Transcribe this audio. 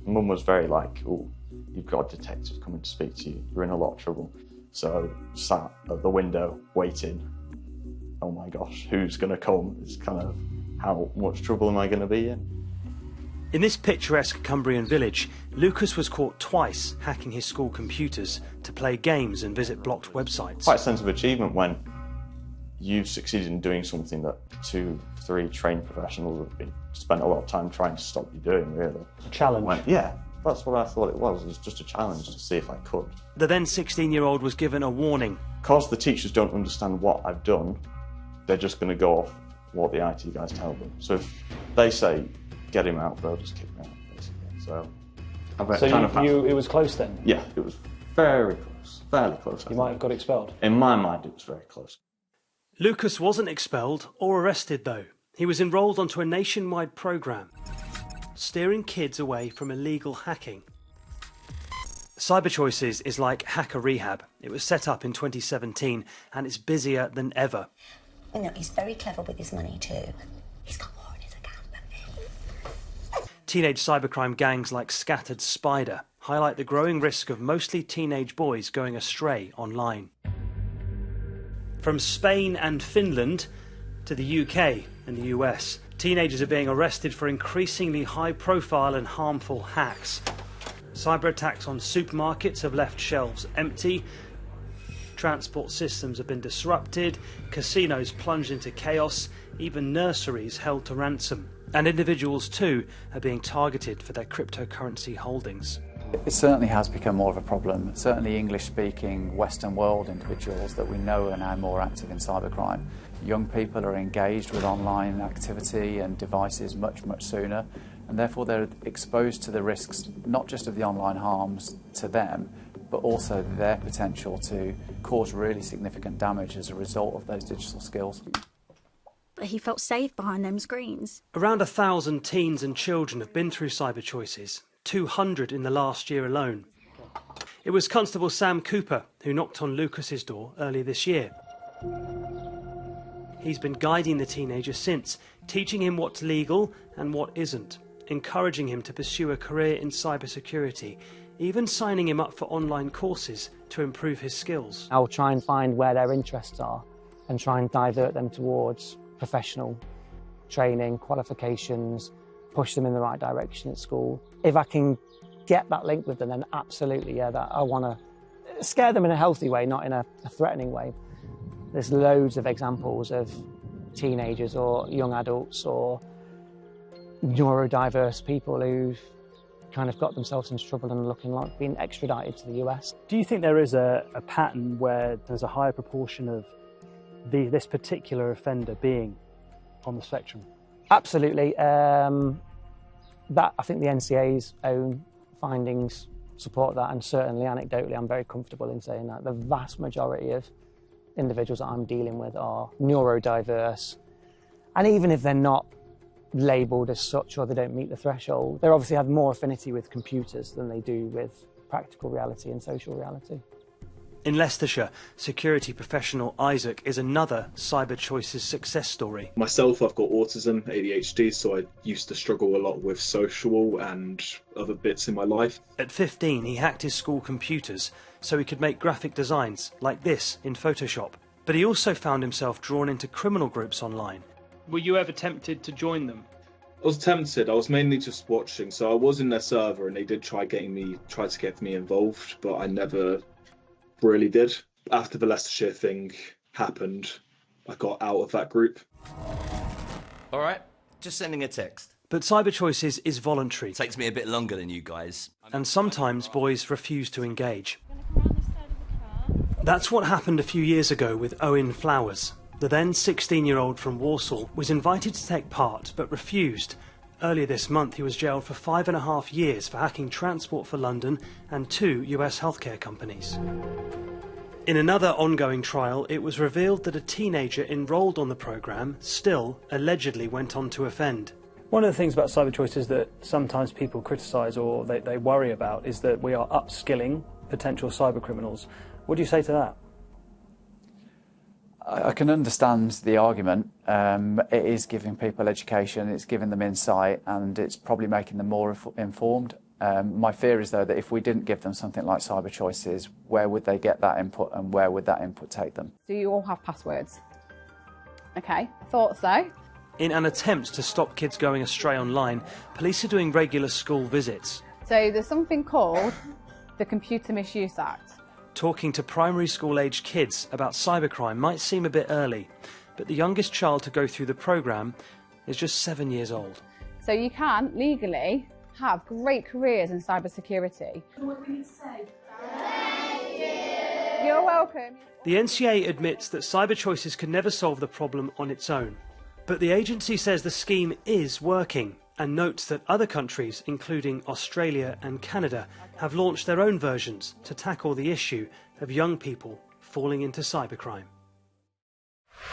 Mum was very like, oh, you've got a detective coming to speak to you, you're in a lot of trouble. So sat at the window waiting, oh my gosh, who's going to come? It's kind of, how much trouble am I going to be in? In this picturesque Cumbrian village, Lucas was caught twice hacking his school computers to play games and visit blocked websites. Quite a sense of achievement when you've succeeded in doing something that 2-3 trained professionals have been spent a lot of time trying to stop you doing, really. A challenge. Yeah, that's what I thought it was. It was just a challenge to see if I could. The then 16-year-old was given a warning. Because the teachers don't understand what I've done, they're just going to go off what the IT guys tell them. So if they say, get him out, they'll just kick him out, basically. So it was close then? Yeah, it was very close, fairly close. You might have got expelled? In my mind, it was very close. Lucas wasn't expelled or arrested, though. He was enrolled onto a nationwide programme, steering kids away from illegal hacking. Cyber Choices is like Hacker Rehab. It was set up in 2017 and it's busier than ever. You know, he's very clever with his money too. He's got more in his account than me. Teenage cybercrime gangs like Scattered Spider highlight the growing risk of mostly teenage boys going astray online. From Spain and Finland to the UK and the US, teenagers are being arrested for increasingly high-profile and harmful hacks. Cyber attacks on supermarkets have left shelves empty, transport systems have been disrupted, casinos plunged into chaos, even nurseries held to ransom. And individuals too are being targeted for their cryptocurrency holdings. It certainly has become more of a problem. Certainly English-speaking Western world individuals that we know are now more active in cybercrime. Young people are engaged with online activity and devices much, much sooner, and therefore they're exposed to the risks not just of the online harms to them, but also their potential to cause really significant damage as a result of those digital skills. But he felt safe behind them screens. Around 1,000 teens and children have been through Cyber Choices, 200 in the last year alone. It was Constable Sam Cooper who knocked on Lucas's door earlier this year. He's been guiding the teenager since, teaching him what's legal and what isn't, encouraging him to pursue a career in cybersecurity, even signing him up for online courses to improve his skills. I'll try and find where their interests are and try and divert them towards professional training, qualifications, push them in the right direction at school. If I can get that link with them, then absolutely, yeah, that I want to scare them in a healthy way, not in a threatening way. There's loads of examples of teenagers or young adults or neurodiverse people who've kind of got themselves into trouble and looking like being extradited to the US. Do you think there is a pattern where there's a higher proportion of this particular offender being on the spectrum? Absolutely. That I think the NCA's own findings support that, and certainly anecdotally I'm very comfortable in saying that the vast majority of individuals that I'm dealing with are neurodiverse, and even if they're not labelled as such or they don't meet the threshold, they obviously have more affinity with computers than they do with practical reality and social reality. In Leicestershire, security professional Isaac is another Cyber Choices success story. Myself, I've got autism, ADHD, so I used to struggle a lot with social and other bits in my life. At 15, he hacked his school computers so he could make graphic designs like this in Photoshop. But he also found himself drawn into criminal groups online. Were you ever tempted to join them? I was tempted. I was mainly just watching, so I was in their server and they did try to get me involved, but I never really did. After the Leicestershire thing happened, I got out of that group. All right, just sending a text. But Cyber Choices is voluntary. Takes me a bit longer than you guys. And sometimes boys refuse to engage. That's what happened a few years ago with Owen Flowers. The then 16-year-old from Walsall was invited to take part but refused. Earlier this month he was jailed for 5.5 years for hacking Transport for London and 2 US healthcare companies. In another ongoing trial, it was revealed that a teenager enrolled on the programme still allegedly went on to offend. One of the things about Cyber Choices that sometimes people criticise or they worry about is that we are upskilling potential cyber criminals. What do you say to that? I can understand the argument. It is giving people education, it's giving them insight, and it's probably making them more informed. My fear is, though, that if we didn't give them something like Cyber Choices, where would they get that input and where would that input take them? Do you all have passwords? Okay, thought so. In an attempt to stop kids going astray online, police are doing regular school visits. So there's something called the Computer Misuse Act. Talking to primary school-aged kids about cybercrime might seem a bit early, but the youngest child to go through the programme is just 7 years old. So you can, legally, have great careers in cybersecurity. What do we need to say? Thank you! You're welcome. The NCA admits that Cyber Choices can never solve the problem on its own. But the agency says the scheme is working and notes that other countries, including Australia and Canada, have launched their own versions to tackle the issue of young people falling into cybercrime.